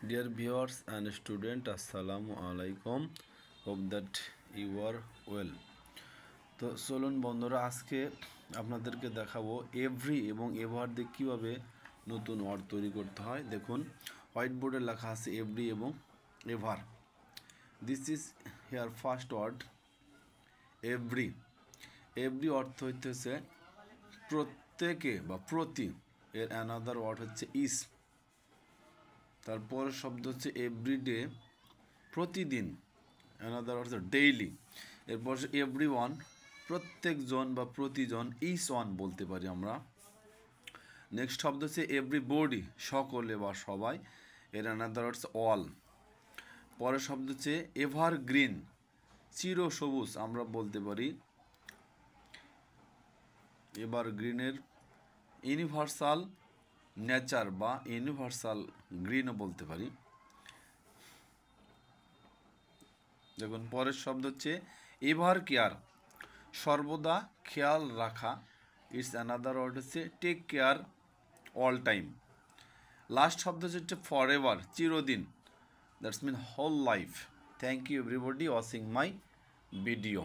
Dear viewers and students, Assalamu alaikum. Hope that you are well. তো চলুন বন্ধুরা, আজকে আপনাদেরকে দেখাবো এভরি এবং এভার দিয়ে কীভাবে নতুন ওয়ার্ড তৈরি করতে হয়। দেখুন, হোয়াইট বোর্ডে লেখা আছে এভরি এবং ever. This is here first word every. Every অর্থ হচ্ছে প্রত্যেকে বা প্রতি। এর অ্যানাদার ওয়ার্ড হচ্ছে ইস। তারপর শব্দ হচ্ছে এভরিডে, প্রতিদিন। অ্যানাদার হচ্ছে ডেইলি। এরপর এভরি ওয়ান, প্রত্যেকজন বা প্রতিজন। ইচ ওয়ান বলতে পারি আমরা। নেক্সট শব্দ হচ্ছে এভরিবডি, সকলে বা সবাই। এর অ্যানাদার হচ্ছে অল। পরের শব্দ হচ্ছে এভারগ্রিন, চির সবুজ আমরা বলতে পারি। এভারগ্রিনের ইউনিভার্সাল নেচার বা ইউনিভার্সাল গ্রিনও বলতে পারি। দেখুন, পরের শব্দ হচ্ছে এভার কেয়ার, সর্বদা খেয়াল রাখা। ইটস অ্যানাদার ওয়ার্ড হচ্ছে take care all time. Last শব্দ হচ্ছে ফর এভার, চিরদিন। That's mean whole life. Thank you everybody watching my video.